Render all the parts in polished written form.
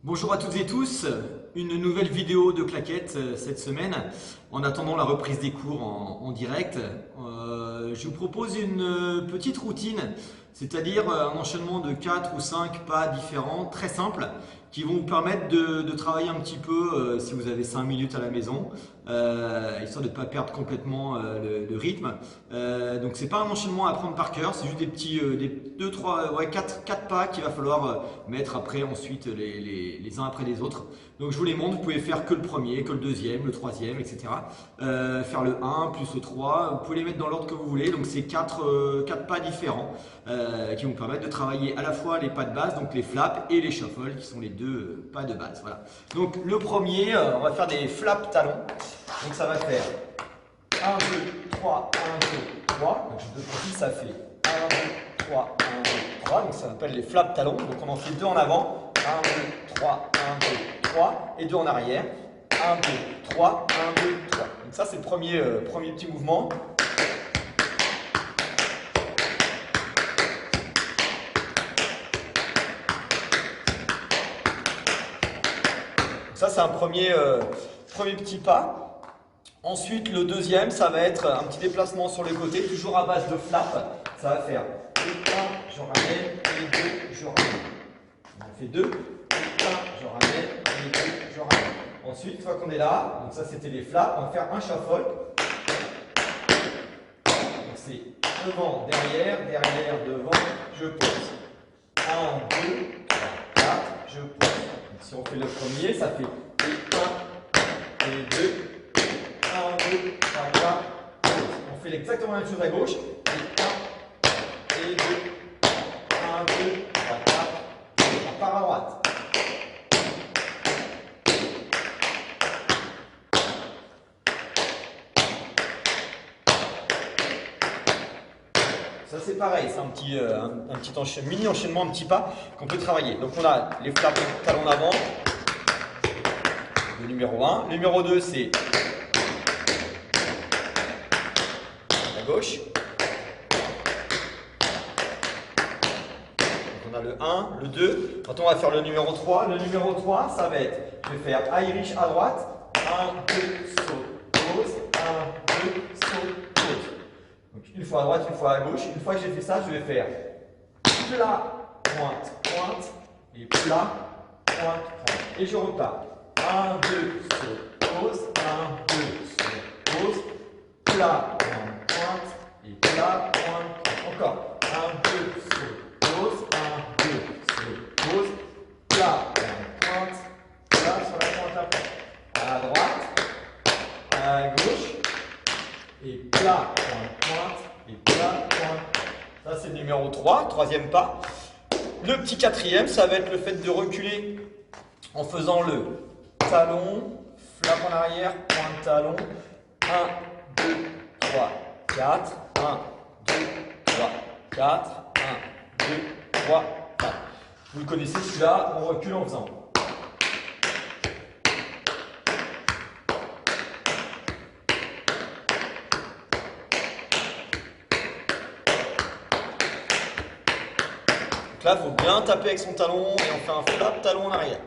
Bonjour à toutes et tous, une nouvelle vidéo de claquettes cette semaine. En attendant la reprise des cours en direct, je vous propose une petite routine, c'est-à-dire un enchaînement de 4 ou 5 pas différents, très simples, qui vont vous permettre de travailler un petit peu si vous avez 5 minutes à la maison, histoire de ne pas perdre complètement le rythme. Donc c'est pas un enchaînement à apprendre par cœur, c'est juste des petits, des 2, 3, ouais, 4 pas qu'il va falloir mettre après ensuite les uns après les autres. Donc je vous les montre, vous pouvez faire que le premier, que le deuxième, le troisième, etc. Faire le 1 plus le 3, vous pouvez les mettre dans l'ordre que vous voulez. Donc c'est 4 pas différents qui vont vous permettre de travailler à la fois les pas de base, donc les flaps et les shuffles qui sont les deux pas de base. Voilà. Donc le premier, on va faire des flaps talons. Donc ça va faire 1, 2, 3, 1, 2, 3. Donc je précise, ça fait 1, 2, 3, 1, 2, 3. Donc ça s'appelle les flaps talons. Donc on en fait 2 en avant. 1, 2, 3, 1, 2, 3. Et 2 en arrière. 1, 2, 3, 1, 2, 3. Donc ça c'est le premier petit mouvement. Ça c'est un premier petit pas. Ensuite, le deuxième, ça va être un petit déplacement sur le côté, toujours à base de flap. Ça va faire 1, je ramène, et 2, je ramène. On fait 2, 1, je ramène, et 2, je ramène. Ensuite, une fois qu'on est là, donc ça c'était les flaps, on va faire un shuffle. Donc c'est devant, derrière, devant, je pose. 1, 2, 3, 4, je pose. Donc, si on fait le premier, ça fait 1 et 2. 1, 2, 3, 4, on fait exactement la même chose à gauche. Et 1 et 2. 1, 2, 3, 4. On part à droite. Ça c'est pareil, c'est un petit mini enchaînement, un petit pas qu'on peut travailler. Donc on a les flaps talons avant, le numéro 1. Le numéro 2 c'est gauche. Donc on a le 1, le 2. Maintenant on va faire le numéro 3. Le numéro 3, ça va être, je vais faire Irish à droite. 1, 2, saut, pause. 1, 2, saut, pause. Donc une fois à droite, une fois à gauche. Une fois que j'ai fait ça, je vais faire plat, pointe, pointe. Et plat, pointe, pointe. Et je repars. 1, 2, saut, pause. 1, 2, saut, pause. Plat, pointe, et plat, pointe, encore. 1, 2, saut, pause, 1, 2, saut, pause, plat, pointe, plat sur la pointe après. À droite, à gauche, et plat, pointe, et plat, pointe. Ça c'est le numéro 3, troisième pas. Le petit quatrième, ça va être le fait de reculer en faisant le talon, flap en arrière, pointe, talon. 1, 2, 3, 4, 1, 2, 3, 4, 1, 2, 3, 4. Vous le connaissez celui-là, on recule en faisant. Donc là, il faut bien taper avec son talon et on fait un flap talon en arrière.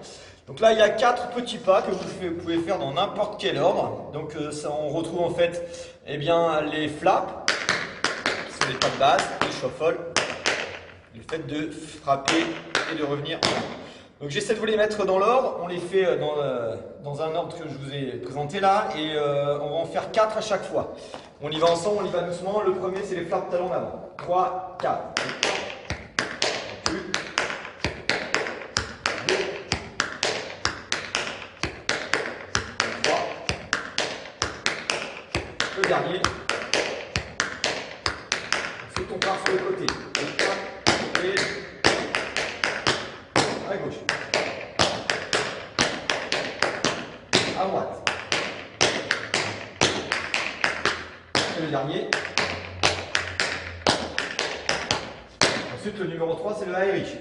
Donc là, il y a 4 petits pas que vous pouvez faire dans n'importe quel ordre. Donc ça, on retrouve en fait les flaps, qui sont les pas de base, les shuffles, le fait de frapper et de revenir. Donc j'essaie de vous les mettre dans l'ordre. On les fait dans un ordre que je vous ai présenté là et on va en faire 4 à chaque fois. On y va ensemble, on y va doucement. Le premier, c'est les flaps talons d'avant. 3, 4. Le dernier. Ensuite, on part sur le côté. Et à gauche. À droite. Et le dernier. Ensuite, le numéro 3, c'est le Irish.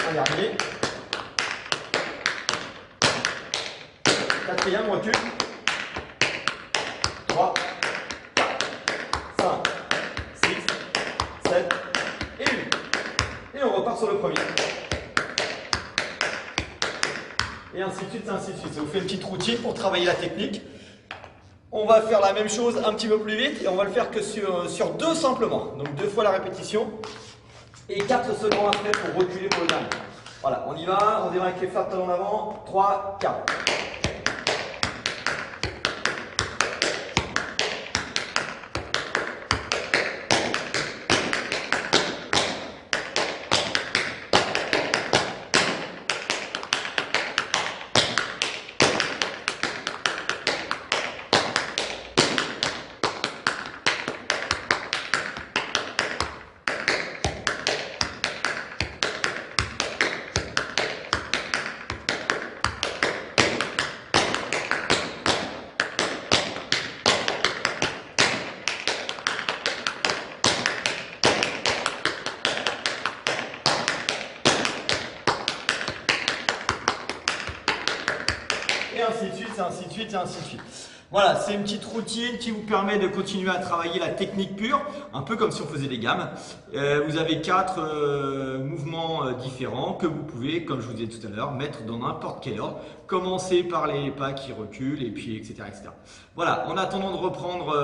Un dernier. Quatrième, on recule. 3, 4, 5, 6, 7 et 8. Et on repart sur le premier. Et ainsi de suite, ainsi de suite. Ça vous fait une petite routine pour travailler la technique. On va faire la même chose un petit peu plus vite et on va le faire que sur 2 simplement. Donc 2 fois la répétition et 4 secondes après pour reculer pour le dernier. Voilà, on y va, on démarre avec les fers de talon en avant. 3, 4. Et ainsi de suite, et ainsi de suite, et ainsi de suite. Voilà, c'est une petite routine qui vous permet de continuer à travailler la technique pure, un peu comme si on faisait des gammes. Vous avez 4 mouvements différents que vous pouvez, comme je vous disais tout à l'heure, mettre dans n'importe quel ordre. Commencer par les pas qui reculent et puis etc. etc. Voilà, en attendant de reprendre,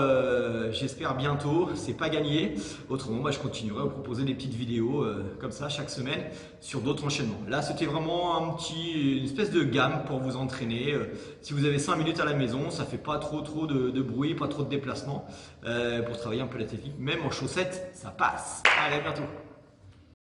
j'espère bientôt, c'est pas gagné. Autrement, je continuerai à vous proposer des petites vidéos comme ça chaque semaine sur d'autres enchaînements. Là, c'était vraiment une espèce de gamme pour vous entraîner. Si vous avez 5 minutes à la maison, ça fait pas trop de bruit, pas trop de déplacement pour travailler un peu la technique. Même en chaussettes, ça passe. Allez, à bientôt.